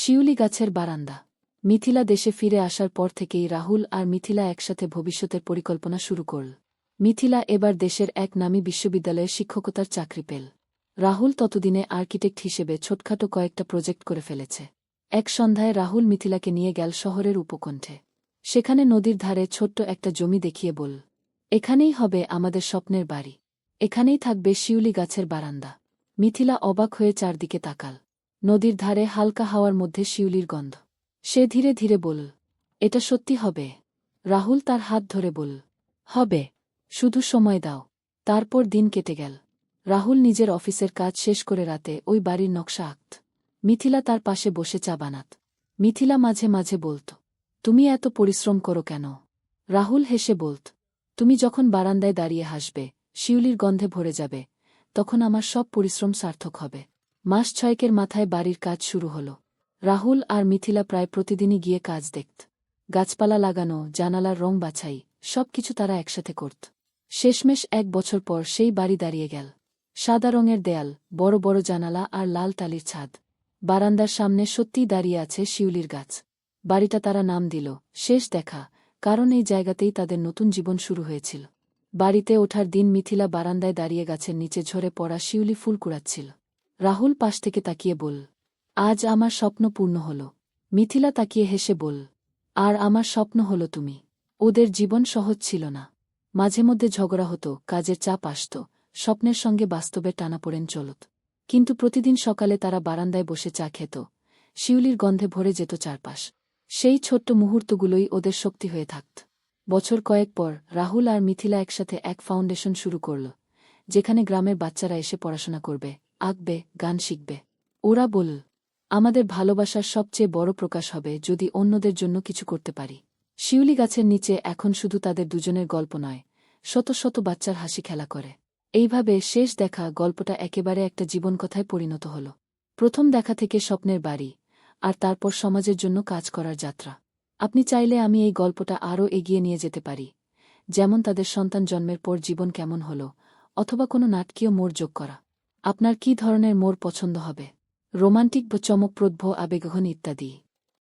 শিউলি গাছের বারান্দা। মিথিলা দেশে ফিরে আসার পর থেকেই রাহুল আর মিথিলা একসাথে ভবিষ্যতের পরিকল্পনা শুরু করল। মিথিলা এবার দেশের এক নামী বিশ্ববিদ্যালয়ে শিক্ষকতার চাকরি পেল। রাহুল ততদিনে আর্কিটেক্ট হিসেবে ছোটখাটো কয়েকটা প্রজেক্ট করে ফেলেছে। এক সন্ধ্যায় রাহুল মিথিলাকে নিয়ে গেল শহরের উপকণ্ঠে। সেখানে নদীর ধারে ছোট্ট একটা জমি দেখিয়ে বলল, এখানেই হবে আমাদের স্বপ্নের বাড়ি, এখানেই থাকবে শিউলি গাছের বারান্দা। মিথিলা অবাক হয়ে চারদিকে তাকাল। নদীর ধারে হালকা হাওয়ার মধ্যে শিউলির গন্ধ। সে ধীরে ধীরে বলল, এটা সত্যি হবে? রাহুল তার হাত ধরে বলল, হবে, শুধু সময় দাও। তারপর দিন কেটে গেল। রাহুল নিজের অফিসের কাজ শেষ করে রাতে ওই বাড়ির নকশা আঁকত। মিথিলা তার পাশে বসে চা বানাত। মিথিলা মাঝে মাঝে বলত, তুমি এত পরিশ্রম করো কেন? রাহুল হেসে বলত, তুমি যখন বারান্দায় দাঁড়িয়ে হাসবে, শিউলির গন্ধে ভরে যাবে, তখন আমার সব পরিশ্রম সার্থক হবে। মাস 6 মাথায় বাড়ির কাজ শুরু হল। রাহুল আর মিথিলা প্রায় প্রতিদিনই গিয়ে কাজ দেখত। গাছপালা লাগানো, জানালার রং বাছাই, সবকিছু তারা একসাথে করত। শেষমেশ 1 বছর পর সেই বাড়ি দাঁড়িয়ে গেল। সাদা রঙের দেয়াল, বড় বড় জানালা আর লাল টালির ছাদ। বারান্দার সামনে সত্যিই দাঁড়িয়ে আছে শিউলির গাছ। বাড়িটা তারা নাম দিল শেষ দেখা, কারণ এই জায়গাতেই তাদের নতুন জীবন শুরু হয়েছিল। বাড়িতে ওঠার দিন মিথিলা বারান্দায় দাঁড়িয়ে গাছের নিচে ঝরে পড়া শিউলি ফুল কুড়াচ্ছিল। রাহুল পাশ থেকে তাকিয়ে বলল, আজ আমার স্বপ্ন পূর্ণ হল। মিথিলা তাকিয়ে হেসে বলল, আর আমার স্বপ্ন হল তুমি। ওদের জীবন সহজ ছিল না। মাঝে মধ্যে ঝগড়া হতো, কাজের চাপ আসত, স্বপ্নের সঙ্গে বাস্তবে টানাপোড়েন চলত। কিন্তু প্রতিদিন সকালে তারা বারান্দায় বসে চা খেত। শিউলির গন্ধে ভরে যেত চারপাশ। সেই ছোট্ট মুহূর্তগুলোই ওদের শক্তি হয়ে থাকত। বছর কয়েক পর রাহুল আর মিথিলা একসাথে এক ফাউন্ডেশন শুরু করল, যেখানে গ্রামের বাচ্চারা এসে পড়াশোনা করবে, আঁকবে, গান শিখবে। ওরা বলল, আমাদের ভালোবাসার সবচেয়ে বড় প্রকাশ হবে যদি অন্যদের জন্য কিছু করতে পারি। শিউলি গাছের নিচে এখন শুধু তাদের দুজনের গল্প নয়, শত শত বাচ্চার হাসি খেলা করে। এইভাবে শেষ দেখা গল্পটা একেবারে একটা জীবনকথায় পরিণত হল। প্রথম দেখা থেকে স্বপ্নের বাড়ি, আর তারপর সমাজের জন্য কাজ করার যাত্রা। আপনি চাইলে আমি এই গল্পটা আরও এগিয়ে নিয়ে যেতে পারি, যেমন তাদের সন্তান জন্মের পর জীবন কেমন হল, অথবা কোনো নাটকীয় মোড় যোগ করা। আপনার কী ধরনের মোড় পছন্দ হবে? রোমান্টিক বা চমকপ্রদ, আবেগঘন ইত্যাদি।